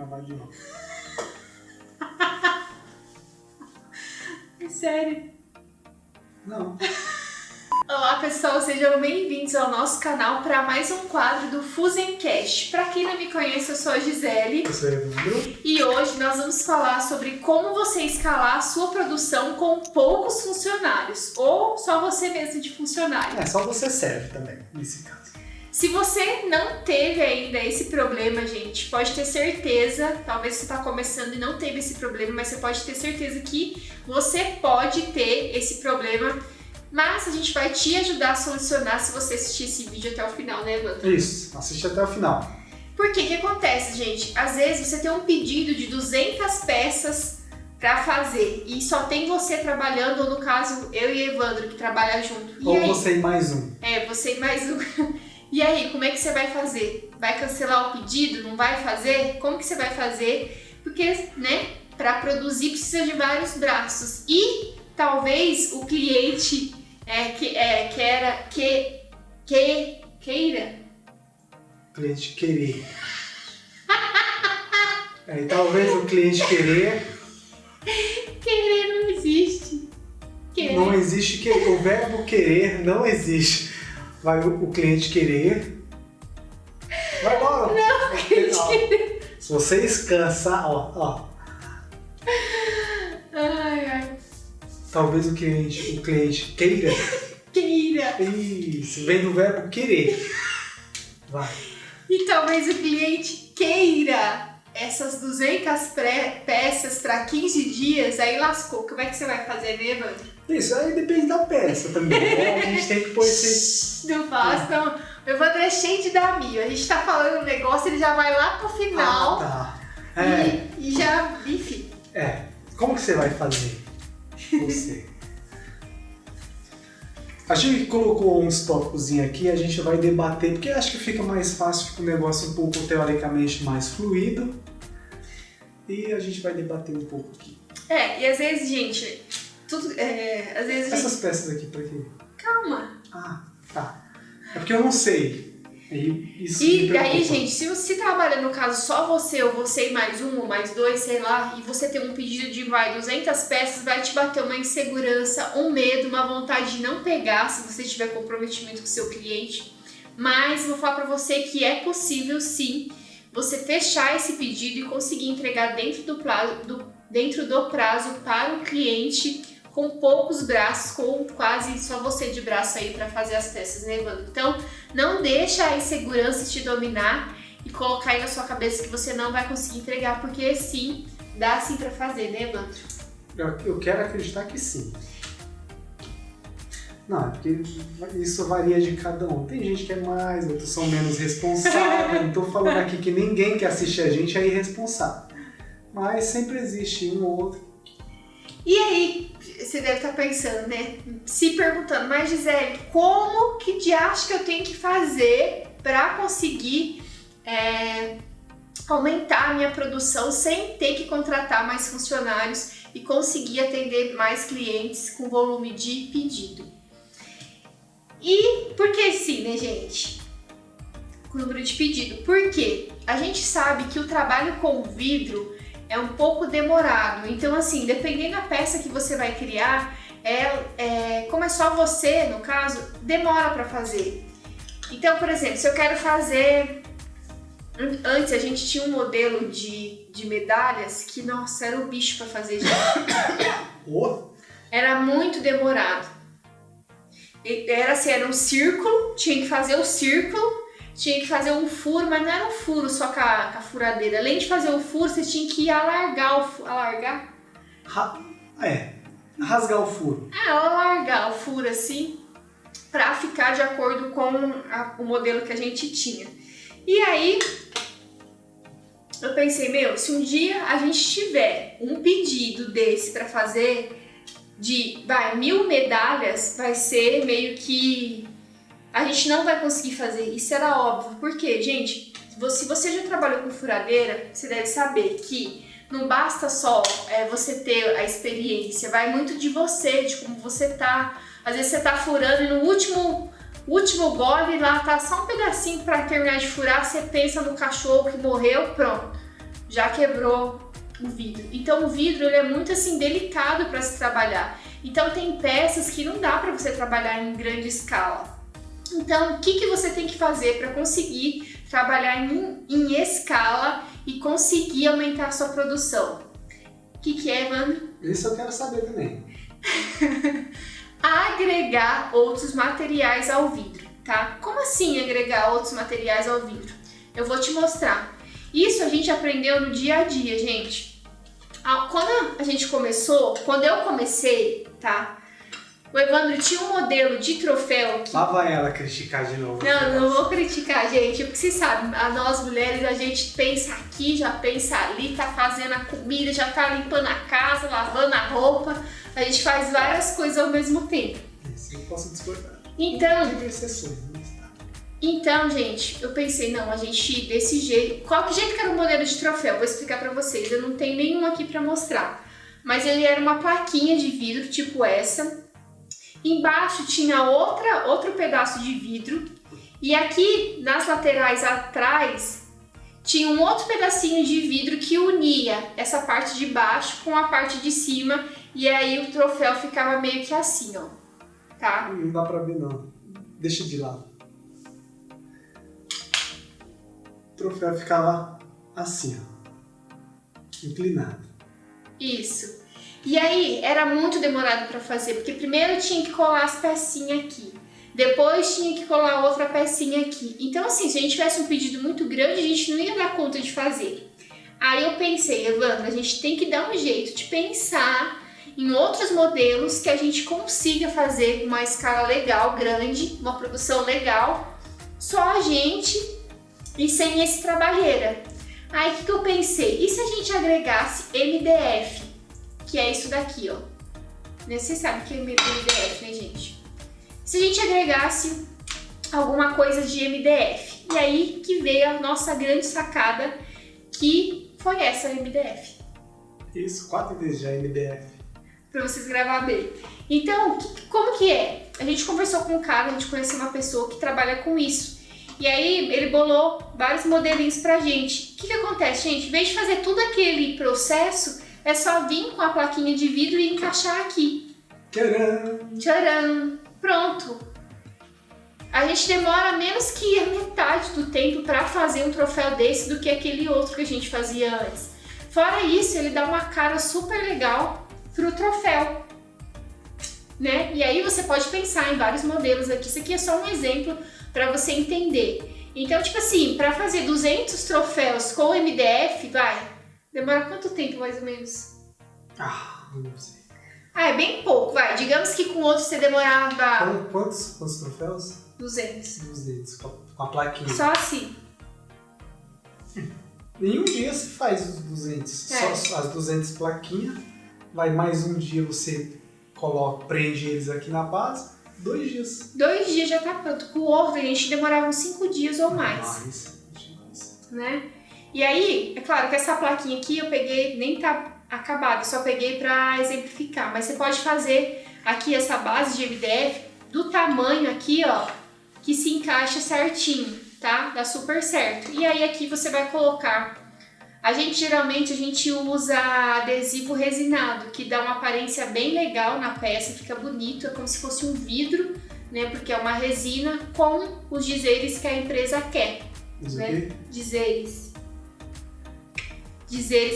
gravar de novo. Sério? Não. Olá pessoal, sejam bem-vindos ao nosso canal para mais um quadro do Fuzencast. Para quem não me conhece, eu sou a Gisele. Eu sou o Evandro. E hoje nós vamos falar sobre como você escalar a sua produção com poucos funcionários, ou só você mesmo de funcionário. É, só você serve também, nesse caso. Se você não teve ainda esse problema, gente, pode ter certeza, talvez você está começando e não teve esse problema, mas você pode ter certeza que você pode ter esse problema, mas a gente vai te ajudar a solucionar se você assistir esse vídeo até o final, né, Evandro? Isso, assiste até o final. Porque que acontece, gente? Às vezes você tem um pedido de 200 peças para fazer e só tem você trabalhando, ou no caso, eu e Evandro que trabalha junto. Ou você e mais um. É, você e mais um. E aí, como é que você vai fazer? Vai cancelar o pedido? Não vai fazer? Como que você vai fazer? Porque, né, para produzir precisa de vários braços. E talvez o cliente queira. Cliente querer. E talvez o cliente querer. Querer não existe. Querer. Não existe querer. O verbo querer não existe. Vai o cliente querer. Vai logo. Não, o cliente querer. Se você descansar, ó. Ai. Talvez o cliente queira. Queira. Isso, vem do verbo querer. Vai. E talvez o cliente queira essas 200 peças para 15 dias, aí lascou. Como é que você vai fazer, né, Evandro? Isso aí depende da peça também. A gente tem que pôr esse... Não faço, não. O Evandro é cheio de dar mil. A gente tá falando um negócio, ele já vai lá pro final. Tá. E já, enfim. Como que você vai fazer? Você. A gente colocou uns tópicos aqui, a gente vai debater, porque acho que fica mais fácil, fica um negócio um pouco teoricamente mais fluido. E a gente vai debater um pouco aqui. E às vezes, gente, às vezes... Essas peças aqui pra quê? Calma. Tá. É porque eu não sei. E daí, gente, se você trabalha no caso só você, ou você e mais um, ou mais dois, sei lá, e você tem um pedido de 200 peças, vai te bater uma insegurança, um medo, uma vontade de não pegar, se você tiver comprometimento com o seu cliente. Mas vou falar pra você que é possível sim você fechar esse pedido e conseguir entregar dentro do prazo para o cliente, com poucos braços, com quase só você de braço aí para fazer as peças, né, Evandro? Então, não deixa a insegurança te dominar e colocar aí na sua cabeça que você não vai conseguir entregar, porque sim, dá sim para fazer, né, Evandro? Eu quero acreditar que sim. Não, é porque isso varia de cada um. Tem gente que é mais, outros são menos responsáveis. Não tô falando aqui que ninguém que assiste a gente é irresponsável. Mas sempre existe um ou outro. E aí, você deve estar pensando, né? Se perguntando, mas Gisele, como que de acho que eu tenho que fazer para conseguir aumentar a minha produção sem ter que contratar mais funcionários e conseguir atender mais clientes com volume de pedido? E por que sim, né, gente? Com o número de pedido. Porque a gente sabe que o trabalho com vidro é um pouco demorado, então assim, dependendo da peça que você vai criar, como é só você, no caso, demora para fazer. Então, por exemplo, se eu quero fazer... Antes a gente tinha um modelo de medalhas que, nossa, era um bicho para fazer, gente. Era muito demorado. Era um círculo, tinha que fazer o círculo, tinha que fazer um furo, mas não era um furo só com a furadeira. Além de fazer o furo, você tinha que alargar rasgar o furo. Alargar o furo assim, pra ficar de acordo com o modelo que a gente tinha. E aí, eu pensei, se um dia a gente tiver um pedido desse pra fazer de 1000 medalhas, vai ser meio que... a gente não vai conseguir fazer, isso era óbvio. Por quê, gente? Se você já trabalhou com furadeira, você deve saber que não basta só você ter a experiência, vai muito de você, de como você tá. Às vezes você tá furando e no último gole lá tá só um pedacinho para terminar de furar, você pensa no cachorro que morreu, pronto. já quebrou o vidro. Então o vidro ele é muito assim delicado para se trabalhar. Então tem peças que não dá para você trabalhar em grande escala. Então o que você tem que fazer para conseguir trabalhar em escala e conseguir aumentar a sua produção? O que é, Evandro? Isso eu quero saber também. Agregar outros materiais ao vidro, tá? Como assim agregar outros materiais ao vidro? Eu vou te mostrar. Isso a gente aprendeu no dia a dia, gente. Quando eu comecei, tá? O Evandro tinha um modelo de troféu que... Lá vai ela criticar de novo. Não vou criticar, gente, porque vocês sabem, nós mulheres, a gente pensa aqui, já pensa ali, tá fazendo a comida, já tá limpando a casa, lavando a roupa, a gente faz várias coisas ao mesmo tempo. Isso eu posso discordar. Então, Tive exceções, mas tá. Então, gente, eu pensei, não, a gente desse jeito... Que jeito que era o modelo de troféu? Vou explicar pra vocês, eu não tenho nenhum aqui pra mostrar. Mas ele era uma plaquinha de vidro, tipo essa. Embaixo tinha outro pedaço de vidro. E aqui, nas laterais atrás, tinha um outro pedacinho de vidro que unia essa parte de baixo com a parte de cima. E aí o troféu ficava meio que assim, ó. Tá? Não dá pra ver, não. Deixa de lado. O troféu ficava assim, ó. Inclinado. Isso. E aí, era muito demorado para fazer, porque primeiro tinha que colar as pecinhas aqui, depois tinha que colar outra pecinha aqui. Então, assim, se a gente tivesse um pedido muito grande, a gente não ia dar conta de fazer. Aí eu pensei, Evandro, a gente tem que dar um jeito de pensar em outros modelos que a gente consiga fazer uma escala legal, grande, uma produção legal, só a gente e sem esse trabalheira. Aí o que eu pensei? E se a gente agregasse MDF? Que é isso daqui, ó. Vocês sabem o que é MDF, né, gente? Se a gente agregasse alguma coisa de MDF. E aí que veio a nossa grande sacada, que foi essa MDF. Isso, 4 vezes já MDF. Pra vocês gravar bem. Então, como que é? A gente conversou com um cara, a gente conheceu uma pessoa que trabalha com isso. E aí ele bolou vários modelinhos pra gente. O que acontece, gente? Em vez de fazer todo aquele processo, é só vir com a plaquinha de vidro e encaixar aqui. Tcharam! Tcharam! Pronto! A gente demora menos que a metade do tempo para fazer um troféu desse do que aquele outro que a gente fazia antes. Fora isso, ele dá uma cara super legal pro troféu, né? E aí você pode pensar em vários modelos aqui. Isso aqui é só um exemplo para você entender. Então, tipo assim, para fazer 200 troféus com MDF, demora quanto tempo, mais ou menos? Não sei. É bem pouco, Digamos que com outros você demorava... Quantos troféus? 200. 200, com a plaquinha. Só assim. Em um dia você faz os 200. Só as 200 plaquinhas. Vai mais um dia você prende eles aqui na base. 2 dias. 2 dias já tá pronto. Com o outro a gente demorava uns 5 dias ou mais. Mais. Né? E aí, é claro que essa plaquinha aqui eu peguei, nem tá acabada, só peguei pra exemplificar. Mas você pode fazer aqui essa base de MDF do tamanho aqui, ó, que se encaixa certinho, tá? Dá super certo. E aí aqui você vai colocar... Geralmente a gente usa adesivo resinado, que dá uma aparência bem legal na peça, fica bonito, é como se fosse um vidro, né? Porque é uma resina com os dizeres que a empresa quer. Né? Dizeres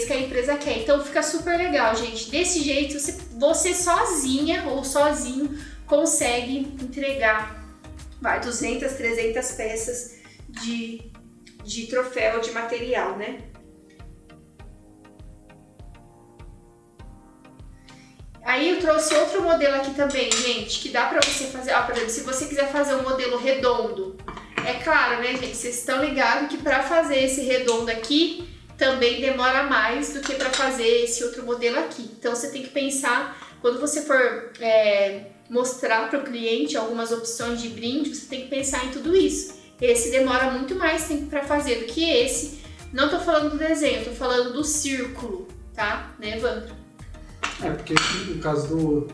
que a empresa quer. Então fica super legal, gente. Desse jeito você sozinha ou sozinho consegue entregar 200, 300 peças de troféu, de material, né? Aí eu trouxe outro modelo aqui também, gente, que dá pra você fazer, por exemplo, se você quiser fazer um modelo redondo, é claro, né, gente, vocês estão ligados que pra fazer esse redondo aqui, também demora mais do que pra fazer esse outro modelo aqui. Então você tem que pensar, quando você for mostrar para o cliente algumas opções de brinde, você tem que pensar em tudo isso. Esse demora muito mais tempo pra fazer do que esse. Não tô falando do desenho, tô falando do círculo, tá, né, Evandro? Porque no caso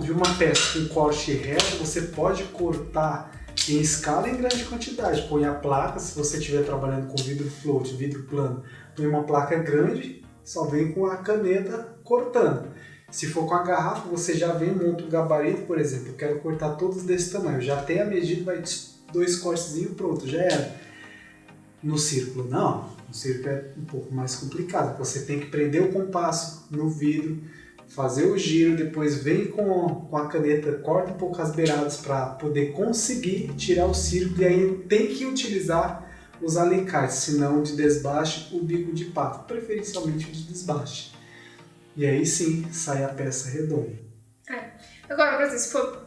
de uma peça com corte reto, você pode cortar em escala e em grande quantidade. Põe a placa, se você estiver trabalhando com vidro float, vidro plano, põe uma placa grande, só vem com a caneta cortando. Se for com a garrafa, você já vem, monta um gabarito, por exemplo, eu quero cortar todos desse tamanho, já tem a medida, vai 2 cortezinhos, pronto, já era. No círculo não, no círculo é um pouco mais complicado, você tem que prender o compasso no vidro, fazer o giro, depois vem com a caneta, corta um pouco as beiradas para poder conseguir tirar o círculo, e aí tem que utilizar os alicates, senão de desbaste o bico de pato, preferencialmente o de desbaste. E aí sim sai a peça redonda. Agora, por exemplo, se for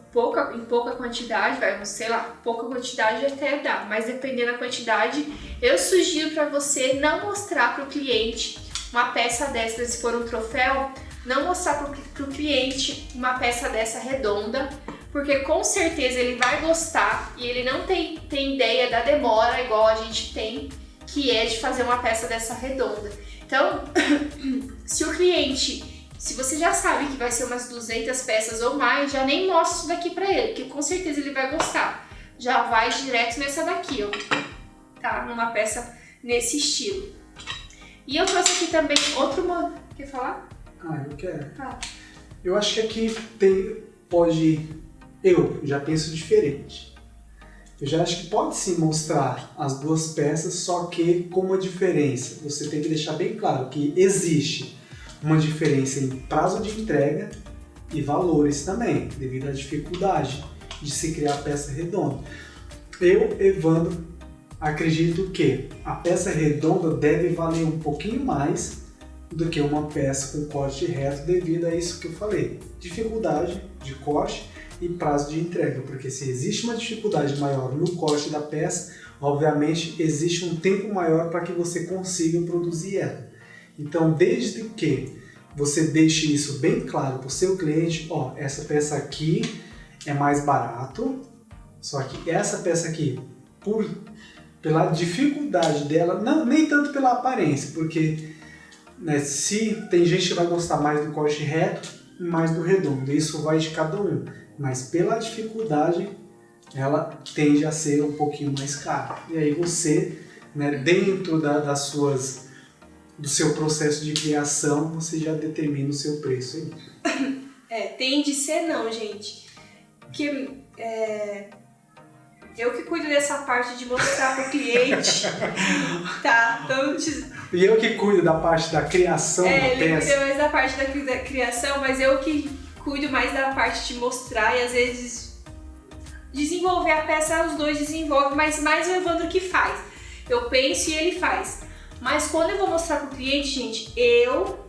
em pouca quantidade, sei lá, pouca quantidade até dá, mas dependendo da quantidade, eu sugiro para você não mostrar para o cliente uma peça dessa, se for um troféu, não mostrar para o cliente uma peça dessa redonda, porque com certeza ele vai gostar e ele não tem ideia da demora igual a gente tem, que é de fazer uma peça dessa redonda. Então, se você já sabe que vai ser umas 200 peças ou mais, já nem mostra isso daqui pra ele, porque com certeza ele vai gostar. Já vai direto nessa daqui, ó, tá? Numa peça nesse estilo. E eu trouxe aqui também outro modelo. Quer falar? Eu quero. Tá. Eu acho que aqui eu já penso diferente. Eu já acho que pode sim mostrar as duas peças, só que com uma diferença. Você tem que deixar bem claro que existe uma diferença em prazo de entrega e valores também, devido à dificuldade de se criar a peça redonda. Eu, Evandro, acredito que a peça redonda deve valer um pouquinho mais do que uma peça com corte reto, devido a isso que eu falei, dificuldade de corte e prazo de entrega, porque se existe uma dificuldade maior no corte da peça, obviamente existe um tempo maior para que você consiga produzir ela. Então, desde que você deixe isso bem claro para o seu cliente, essa peça aqui é mais barato, só que essa peça aqui, pela dificuldade dela, não, nem tanto pela aparência, porque se tem gente que vai gostar mais do corte reto, mais do redondo, isso vai de cada um. Mas pela dificuldade, ela tende a ser um pouquinho mais cara. E aí você, dentro do seu processo de criação, você já determina o seu preço aí. Tende a ser não, gente. Porque eu que cuido dessa parte de mostrar para o cliente, tá? Então, e eu que cuido da parte da criação da peça. Ele cuida mais da parte da criação, mas eu que cuido mais da parte de mostrar e às vezes desenvolver a peça, os dois desenvolvem, mas mais o Evandro que faz. Eu penso e ele faz. Mas quando eu vou mostrar para o cliente, gente, eu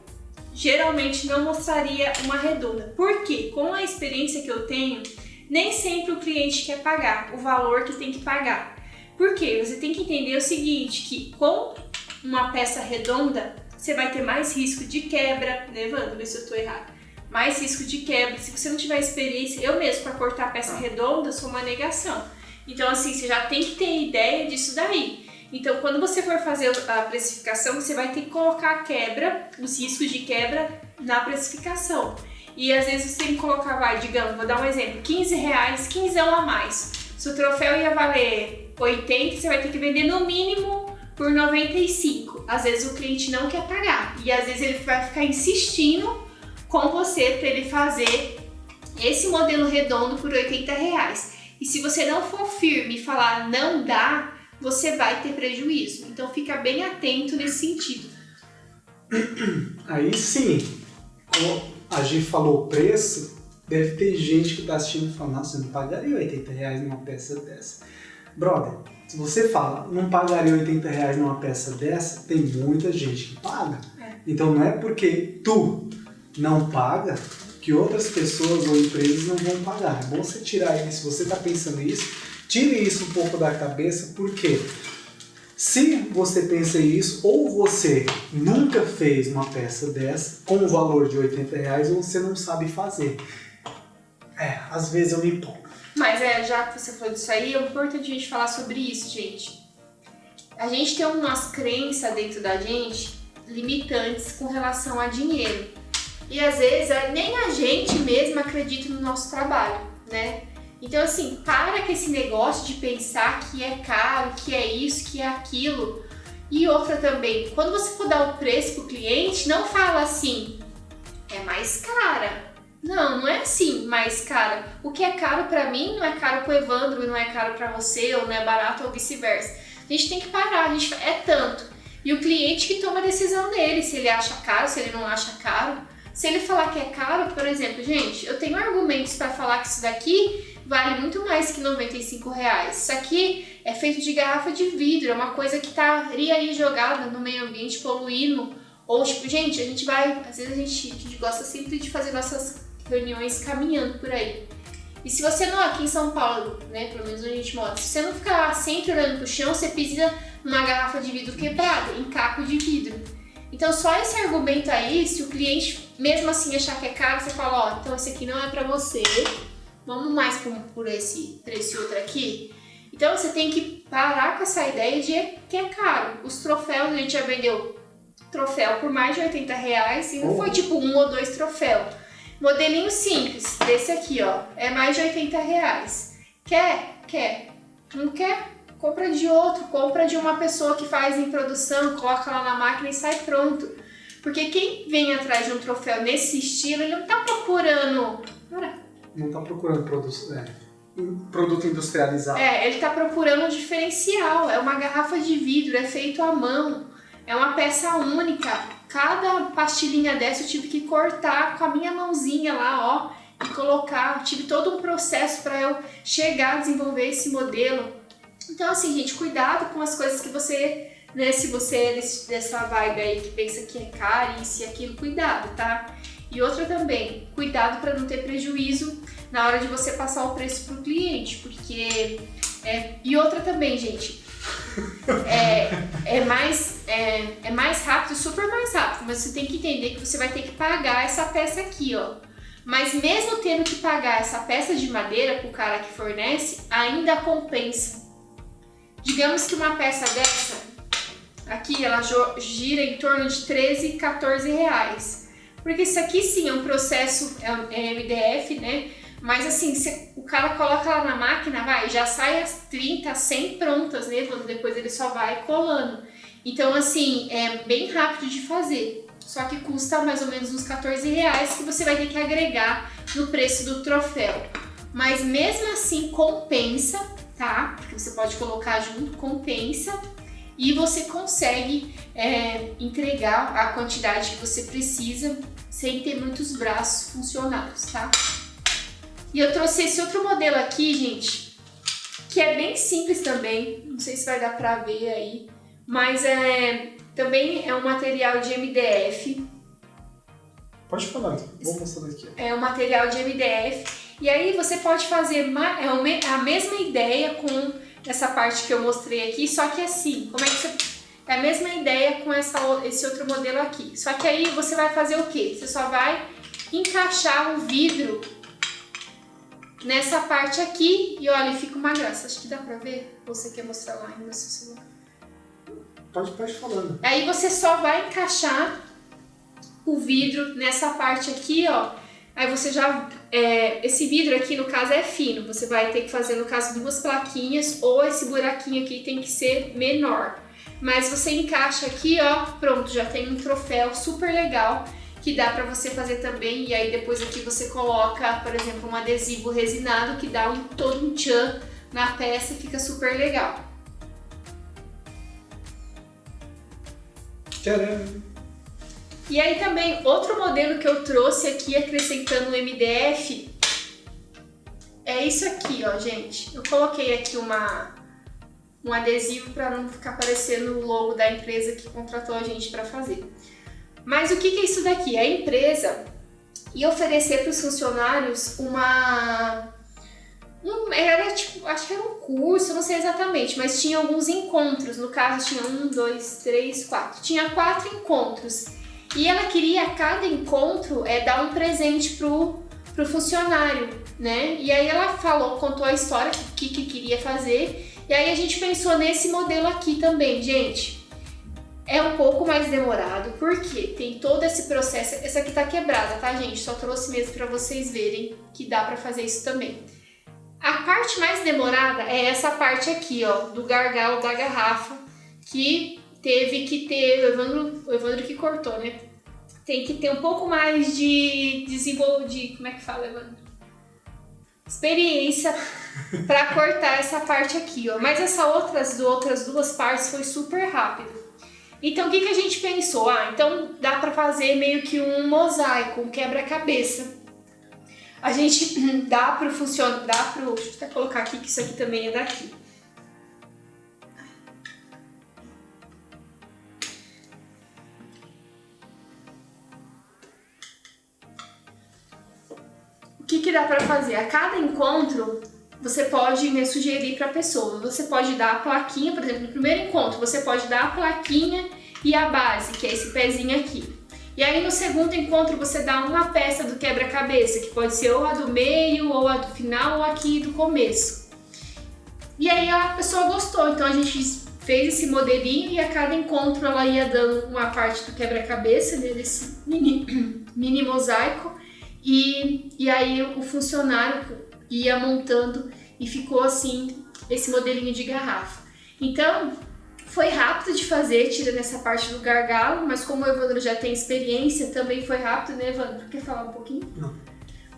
geralmente não mostraria uma redonda. Por quê? Com a experiência que eu tenho, nem sempre o cliente quer pagar o valor que tem que pagar. Por quê? Você tem que entender o seguinte, que com uma peça redonda, você vai ter mais risco de quebra, né, Evandro? Vê se eu estou errado. Mais risco de quebra. Se você não tiver experiência, eu mesmo, para cortar a peça redonda, sou uma negação. Então, assim, você já tem que ter ideia disso daí. Então, quando você for fazer a precificação, você vai ter que colocar a quebra, os riscos de quebra na precificação. E às vezes você tem que colocar, digamos, vou dar um exemplo, R$15, 15 a mais. Se o troféu ia valer 80, você vai ter que vender no mínimo por 95. Às vezes o cliente não quer pagar. E às vezes ele vai ficar insistindo com você para ele fazer esse modelo redondo por R$80. E se você não for firme e falar não dá, você vai ter prejuízo. Então fica bem atento nesse sentido. Aí sim, como a Gi falou o preço, deve ter gente que está assistindo e falando, nossa, eu não pagaria R$80 numa peça dessa. Brother, se você fala, não pagaria R$80 numa peça dessa, tem muita gente que paga. Então não é porque tu não paga que outras pessoas ou empresas não vão pagar. É bom você tirar isso, se você está pensando isso, tire isso um pouco da cabeça, porque se você pensa isso, ou você nunca fez uma peça dessa com o valor de R$80 ou você não sabe fazer. Às vezes eu me empolgo. Mas já que você falou disso aí, é importante a gente falar sobre isso, gente. A gente tem umas crenças dentro da gente limitantes com relação a dinheiro. E às vezes nem a gente mesmo acredita no nosso trabalho, né? Então, assim, para com esse negócio de pensar que é caro, que é isso, que é aquilo. E outra também, quando você for dar o preço pro cliente, não fala assim, é mais cara. Não é assim, mais cara. O que é caro pra mim não é caro pro Evandro, não é caro pra você, ou não é barato, ou vice-versa. A gente tem que parar, é tanto. E o cliente que toma a decisão dele, se ele acha caro, se ele não acha caro. Se ele falar que é caro, por exemplo, gente, eu tenho argumentos para falar que isso daqui vale muito mais que R$95. Isso aqui é feito de garrafa de vidro, é uma coisa que estaria aí jogada no meio ambiente, poluindo. Ou tipo, gente, às vezes a gente gosta sempre de fazer nossas reuniões caminhando por aí. E se você não, aqui em São Paulo, né, pelo menos onde a gente mora, se você não ficar sempre olhando pro chão, você pisa numa garrafa de vidro quebrada, em caco de vidro. Então só esse argumento aí, se o cliente mesmo assim achar que é caro, você fala, ó, então esse aqui não é pra você, vamos mais por esse outro aqui. Então você tem que parar com essa ideia de que é caro. Os troféus, a gente já vendeu troféu por mais de R$80 e não foi tipo 1 ou 2 troféus. Modelinho simples, desse aqui, ó, é mais de R$80. Quer? Não quer? Compra de outro, compra de uma pessoa que faz em produção, coloca lá na máquina e sai pronto. Porque quem vem atrás de um troféu nesse estilo, ele não tá procurando... Não tá procurando produto industrializado. Ele tá procurando um diferencial. É uma garrafa de vidro, é feito à mão. É uma peça única. Cada pastilhinha dessa eu tive que cortar com a minha mãozinha lá, ó, e colocar. Eu tive todo um processo para eu chegar a desenvolver esse modelo. Então, assim, gente, cuidado com as coisas que você, né, se você é dessa vibe aí que pensa que é caro, isso e aquilo, cuidado, tá? E outra também, cuidado para não ter prejuízo na hora de você passar o preço pro cliente, porque... E outra também, gente, é mais rápido, super mais rápido, mas você tem que entender que você vai ter que pagar essa peça aqui, ó. Mas mesmo tendo que pagar essa peça de madeira pro cara que fornece, ainda compensa. Digamos que uma peça dessa, aqui, ela gira em torno de R$13, R$14. Porque isso aqui sim é um processo, é MDF, né? Mas assim, o cara coloca lá na máquina, já sai as 30, 100 prontas, né? Depois ele só vai colando. Então assim, é bem rápido de fazer. Só que custa mais ou menos uns R$14 que você vai ter que agregar no preço do troféu. Mas mesmo assim compensa, tá? Porque você pode colocar junto, compensa. E você consegue entregar a quantidade que você precisa sem ter muitos braços funcionais, tá? E eu trouxe esse outro modelo aqui, gente, que é bem simples também, não sei se vai dar pra ver aí, mas também é um material de MDF. Pode falar, vou mostrar aqui. É um material de MDF, e aí você pode fazer a mesma ideia com essa parte que eu mostrei aqui, só que assim, como é que você... É a mesma ideia com esse outro modelo aqui, só que aí você vai fazer o quê? Você só vai encaixar o vidro nessa parte aqui e olha, fica uma graça. Acho que dá pra ver? Você quer mostrar lá no seu celular? Pode falando. Aí você só vai encaixar o vidro nessa parte aqui, ó. Aí você já... esse vidro aqui, no caso, é fino. Você vai ter que fazer, no caso, 2 plaquinhas ou esse buraquinho aqui tem que ser menor. Mas você encaixa aqui, ó, pronto, já tem um troféu super legal que dá pra você fazer também. E aí depois aqui você coloca, por exemplo, um adesivo resinado que dá todo um tchan na peça e fica super legal. Tcharam! E aí também, outro modelo que eu trouxe aqui, acrescentando o MDF, é isso aqui, ó, gente. Eu coloquei aqui um adesivo para não ficar aparecendo o logo da empresa que contratou a gente para fazer. Mas o que é isso daqui? A empresa ia oferecer para os funcionários era tipo, acho que era um curso, não sei exatamente, mas tinha alguns encontros. No caso, tinha 1, 2, 3, 4. Tinha 4 encontros. E ela queria, a cada encontro, dar um presente pro funcionário, né? E aí ela contou a história, o que queria fazer. E aí a gente pensou nesse modelo aqui também, gente. É um pouco mais demorado, porque tem todo esse processo. Essa aqui tá quebrada, tá, gente? Só trouxe mesmo pra vocês verem que dá pra fazer isso também. A parte mais demorada é essa parte aqui, ó, do gargalo da garrafa, que teve que ter, o Evandro que cortou, né? Tem que ter um pouco mais de como é que fala, Evandro? Experiência para cortar essa parte aqui, ó. Mas essas outras duas partes foi super rápido. Então o que a gente pensou? Então dá para fazer meio que um mosaico, um quebra-cabeça. A gente deixa eu até colocar aqui que isso aqui também é daqui. O que dá para fazer? A cada encontro, você pode, né, sugerir para a pessoa. Você pode dar a plaquinha, por exemplo, no primeiro encontro, você pode dar a plaquinha e a base, que é esse pezinho aqui. E aí no segundo encontro você dá uma peça do quebra-cabeça, que pode ser ou a do meio, ou a do final, ou aqui do começo. E aí a pessoa gostou, então a gente fez esse modelinho e a cada encontro ela ia dando uma parte do quebra-cabeça, né, desse mini mosaico, e aí o funcionário ia montando e ficou assim, esse modelinho de garrafa. Então, foi rápido de fazer, tirando essa parte do gargalo, mas como o Evandro já tem experiência, também foi rápido, né, Evandro? Quer falar um pouquinho? Não.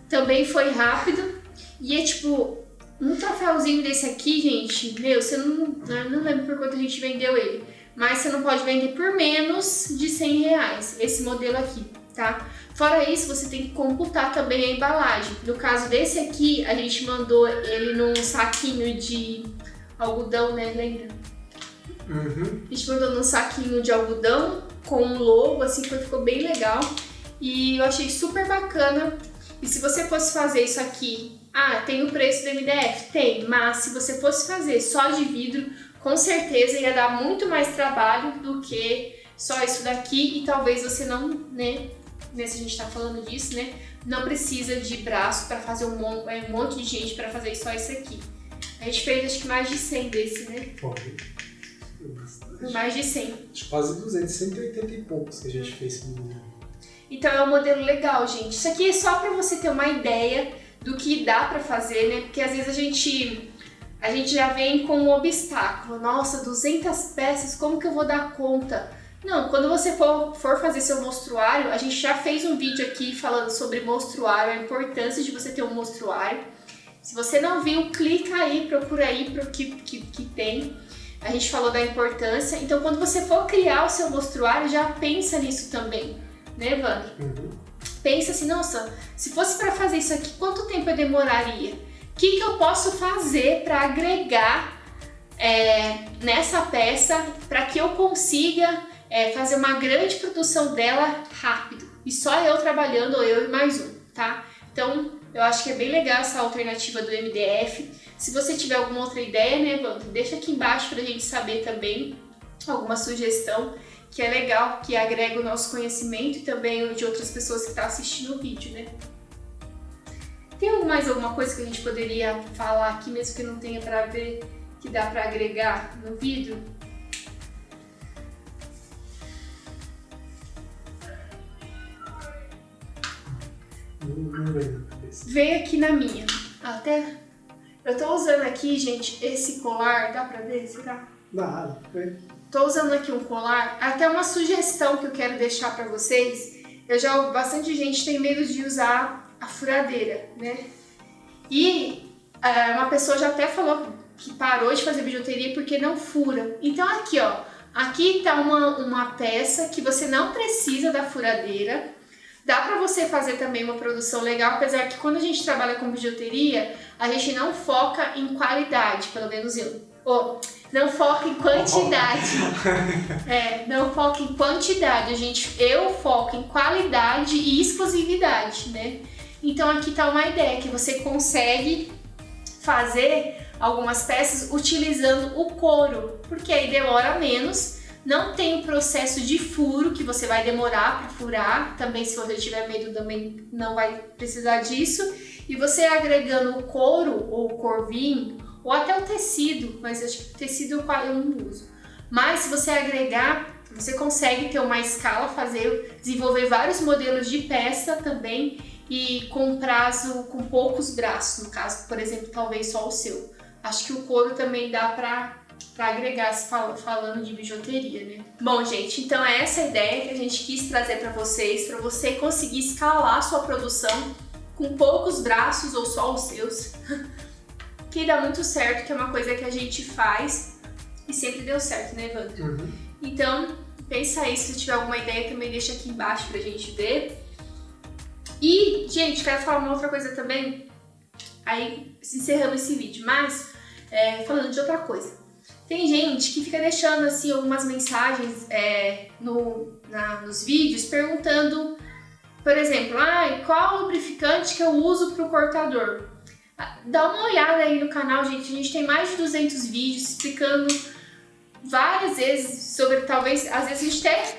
Também foi rápido. E é tipo, um troféuzinho desse aqui, gente, meu, você não lembro por quanto a gente vendeu ele, mas você não pode vender por menos de R$100, esse modelo aqui, tá? Fora isso, você tem que computar também a embalagem. No caso desse aqui, a gente mandou ele num saquinho de algodão, né, lembra? Uhum. A gente mandou num saquinho de algodão com um logo, assim, ficou bem legal. E eu achei super bacana. E se você fosse fazer isso aqui, tem o preço do MDF? Tem, mas se você fosse fazer só de vidro, com certeza ia dar muito mais trabalho do que só isso daqui. E talvez você não, né, se a gente tá falando disso, né, não precisa de braço para fazer um monte de gente para fazer só isso aqui. A gente fez acho que mais de 100 desse, né? Foi. Mais de 100. Acho quase 200, 180 e poucos que a gente fez. Então é um modelo legal, gente. Isso aqui é só para você ter uma ideia do que dá para fazer, né? Porque às vezes a gente já vem com um obstáculo. Nossa, 200 peças, como que eu vou dar conta? Não, quando você for fazer seu mostruário, a gente já fez um vídeo aqui falando sobre mostruário, a importância de você ter um mostruário. Se você não viu, clica aí, procura aí para o que tem. A gente falou da importância. Então, quando você for criar o seu mostruário, já pensa nisso também, né, Evandro? Uhum. Pensa assim, nossa, se fosse para fazer isso aqui, quanto tempo eu demoraria? O que eu posso fazer para agregar nessa peça para que eu consiga fazer uma grande produção dela rápido? E só eu trabalhando, ou eu e mais um, tá? Então, eu acho que é bem legal essa alternativa do MDF. Se você tiver alguma outra ideia, né, Evandro, deixa aqui embaixo pra gente saber também alguma sugestão que é legal, que agrega o nosso conhecimento e também o de outras pessoas que estão assistindo o vídeo, né? Tem mais alguma coisa que a gente poderia falar aqui, mesmo que não tenha pra ver, que dá pra agregar no vídeo? Não veio na cabeça. Veio aqui na minha. Até eu tô usando aqui, gente, esse colar, dá pra ver? Será? Dá, foi. Tô usando aqui um colar, até uma sugestão que eu quero deixar pra vocês. Bastante gente tem medo de usar a furadeira, né? E uma pessoa já até falou que parou de fazer bijuteria porque não fura. Então aqui, ó, aqui tá uma peça que você não precisa da furadeira. Dá pra você fazer também uma produção legal, apesar que quando a gente trabalha com bijuteria, a gente não foca em qualidade, pelo menos eu. Não foca em quantidade. Não foca em quantidade. Eu foco em qualidade e exclusividade, né? Então aqui tá uma ideia que você consegue fazer algumas peças utilizando o couro, porque aí demora menos. Não tem o processo de furo, que você vai demorar para furar. Também, se você tiver medo, também não vai precisar disso. E você agregando o couro, ou o corvinho, ou até o tecido, mas acho que o tecido eu não uso. Mas se você agregar, você consegue ter uma escala, desenvolver vários modelos de peça também e com prazo, com poucos braços, no caso, por exemplo, talvez só o seu. Acho que o couro também dá pra agregar, falando de bijuteria, né? Bom, gente, então é essa a ideia que a gente quis trazer para você conseguir escalar a sua produção com poucos braços ou só os seus, que dá muito certo, que é uma coisa que a gente faz e sempre deu certo, né, Evandro? Uhum. Então, pensa aí, se tiver alguma ideia também deixa aqui embaixo pra gente ver. E, gente, quero falar uma outra coisa também, aí encerrando esse vídeo, mas falando de outra coisa. Tem gente que fica deixando assim algumas mensagens nos vídeos perguntando, por exemplo, qual lubrificante que eu uso para o cortador? Dá uma olhada aí no canal, gente. A gente tem mais de 200 vídeos explicando várias vezes sobre, talvez, às vezes a gente até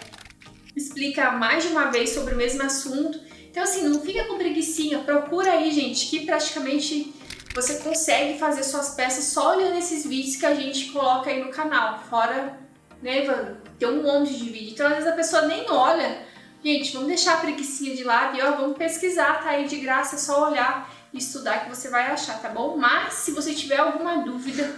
explica mais de uma vez sobre o mesmo assunto. Então assim, não fica com preguicinha, procura aí, gente, que praticamente você consegue fazer suas peças só olhando esses vídeos que a gente coloca aí no canal. Fora, né, Evandro? Tem um monte de vídeo. Então, às vezes a pessoa nem olha. Gente, vamos deixar a preguicinha de lado e vamos pesquisar, tá aí de graça, é só olhar e estudar que você vai achar, tá bom? Mas, se você tiver alguma dúvida,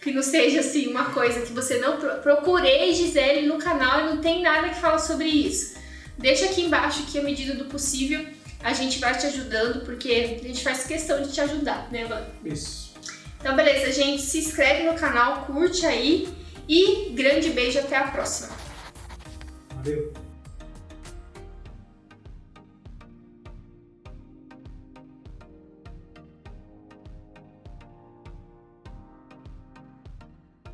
que não seja assim, uma coisa que você não... Procurei Gisele no canal e não tem nada que fala sobre isso. Deixa aqui embaixo que, à medida do possível, a gente vai te ajudando, porque a gente faz questão de te ajudar, né, Evandro? Isso. Então, beleza, gente. Se inscreve no canal, curte aí e grande beijo, até a próxima. Valeu.